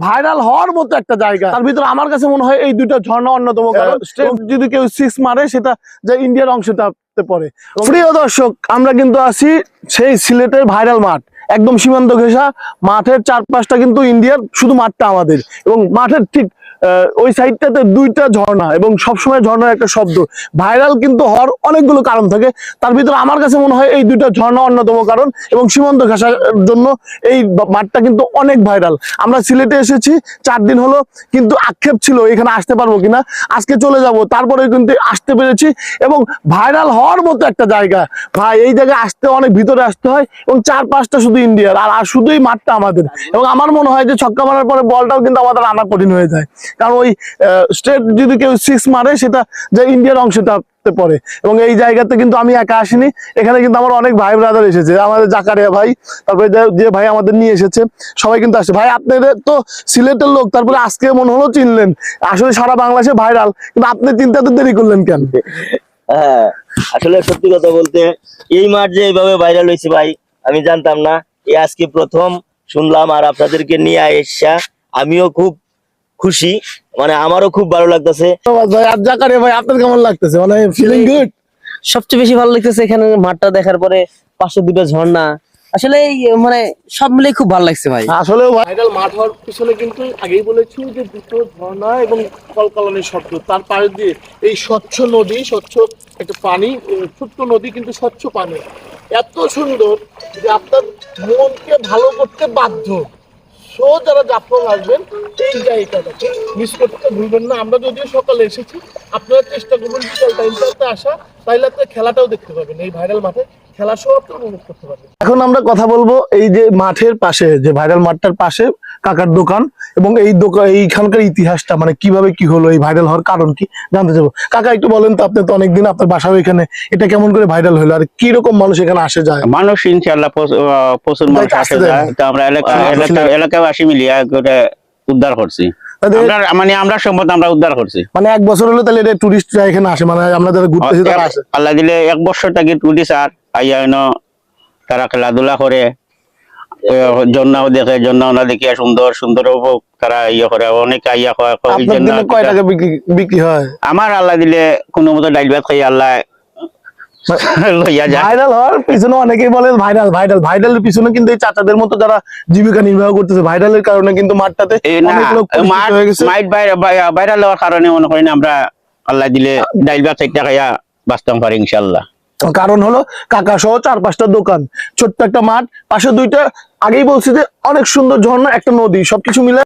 Viral হওয়ার মতো একটা জায়গা। তার ভিতরে আমার কাছে মনে হয় এই দুইটা ঝর্ণা অন্যতম, কারণ যদি কেউ 6 মারে সেটা যে ইন্ডিয়ার অংশটাতে পড়ে। প্রিয় দর্শক, আমরা কিন্তু আছি সেই সিলেটের ভাইরাল মাঠ, একদম সীমান্ত ঘেঁষা মাঠের চারপাশটা কিন্তু ইন্ডিয়ার, শুধু মাঠটা আমাদের। এবং মাঠের ঠিক ওই সাইডটাতে দুইটা ঝর্ণা, এবং সবসময় ঝর্ণার একটা শব্দ। ভাইরাল কিন্তু হওয়ার অনেকগুলো কারণ থাকে, তার ভিতরে আমার কাছে মনে হয় এই দুইটা ঝর্ণা অন্যতম কারণ। এবং সীমান্ত ঘেঁষার জন্য এই মাঠটা কিন্তু অনেক ভাইরাল। আমরা সিলেটে এসেছি 4 দিন হলো, কিন্তু আক্ষেপ ছিল এখানে আসতে পারবো কিনা, আজকে চলে যাব, তারপরে কিন্তু আসতে পেরেছি। এবং ভাইরাল হওয়ার মতো একটা জায়গা ভাই, এই জায়গায় আসতে অনেক ভিতরে আসতে হয়, এবং 4-5টা শুধু ইন্ডিয়ার, আর শুধুই মাঠটা আমাদের। এবং আমার মনে হয় যে ছক্কা মারার পরে বলটাও কিন্তু আমাদের আনা কঠিন হয়ে যায়, কারণ ওই স্ট্রেট যদি কেউ 6 মারে সেটা যে ইন্ডিয়ার অংশটাতে পড়ে। এবং এই জায়গাতে কিন্তু আমি একা আসিনি, এখানে কিন্তু আমার অনেক ভাই ব্রাদার এসেছে, আমাদের জাকারিয়া ভাই, তারপরে যে ভাই আমাদের নিয়ে এসেছে, সবাই কিন্তু আসছে। ভাই আপনাদের তো সিলেটের লোক, তারপরে আজকে মনে হলো চিনলেন, আসলে সারা বাংলাদেশে ভাইরাল, কিন্তু আপনি চিন্তা তো দেরি করলেন কেন? হ্যাঁ, আসলে সত্যি কথা বলতে এই মাঠ যে এইভাবে ভাইরাল হয়েছে ভাই, আমি জানতাম না। এই আজকে প্রথম শুনলাম, আর আপনাদেরকে নিয়ে এসা আমিও খুব খুশি, মানে আমারও খুব ভালো লাগতেছে। ভাই আর জাকারিয়া ভাই, আপনার কেমন লাগতেছে? মানে ফিলিং গুড? সবচেয়ে বেশি ভালো লাগতেছে এখানে মাঠটা দেখার পরে, পাশে দুটো ঝর্ণা, আসলে মানে সব মিলে খুব ভালো লাগছে ভাই। আসলে ভাইরাল মাঠ হওয়ার পিছনে কিন্তু আগেই বলেছি যে দুটো ঝর্ণা এবং কলকালানির শব্দ, তার পাড়ে দিয়ে এই স্বচ্ছ নদী, স্বচ্ছ একটা পানি, ছোট্ট নদী কিন্তু স্বচ্ছ পানি, এত সুন্দর যে আপনার মনকে ভালো করতে বাধ্য। সো যারা জাফলং আসবেন এই জায়গাটাকে মিস করতে ভুলবেন না। আমরা যদিও সকালে এসেছি, আপনারা চেষ্টা করবেন বিকাল টাইমটাতে আসা, তাইলে আপনি খেলাটাও দেখতে পাবেন, এই ভাইরাল মাঠে খেলা সহ আপনি অনুভব করতে পারবেন। এখন আমরা কথা বলবো এই যে মাঠের পাশে, যে ভাইরাল মাঠটার পাশে কাকার দোকান, এবং এই দোকান এইখানকার ইতিহাসটা, মানে কিভাবে কি হলো, এই ভাইরাল হওয়ার কারণ কি জানতে চাবো। কাকা একটু বলেন তো, আপনি তো অনেকদিন, আপনার বাসাও এখানে, এটা কেমন করে ভাইরাল হলো, আর কি রকম মানুষ এখানে আসে যায়? মানুষ ইনশাআল্লাহ প্রচুর মানুষ আসে যায়, তো আমরা এলাকাবাসী মিলিয়ে উদ্ধার করছি। আমরা সম্পদ আমরা উদ্ধার করছি, মানে 1 বছর হলো তাহলে এটা টুরিস্টরা এখানে আসে, মানে আমরা যারা ঘুরতেছি তারা আসে। আল্লাহ দিলে 1 বছর থাকি টুরিস্ট আর আইয়া তারা খেলাধুলা করে, জন্নাও দেখে, জন্না দেখে সুন্দর সুন্দর তারা ইয়ে করে, অনেকে আইয়া কয় টাকা বিক্রি হয়? আমার আল্লাহ দিলে কোনো মতো ডাইল ভাত খাই আল্লাহ ভাইরাল হওয়ার পিছনে অনেকেই বলে ভাইরাল ভাইরাল ভাইরালের পিছনে কিন্তু এই চাচাদের মতো যারা জীবিকা নির্বাহ করতেছে, ভাইরালের কারণে কিন্তু মাঠটাতে ভাইরাল হওয়ার কারণে মনে করি না আমরা আল্লাহ দিলে ডাইল ভাত চারটা খাইয়া বাঁচতাম পারি ইনশাল্লাহ। কারণ হলো কাকা সহ 4-5টা দোকান, ছোট্ট একটা মাঠ, পাশে দুইটা, আগেই বলছি যে অনেক সুন্দর ঝর্ণা, একটা নদী, সবকিছু মিলে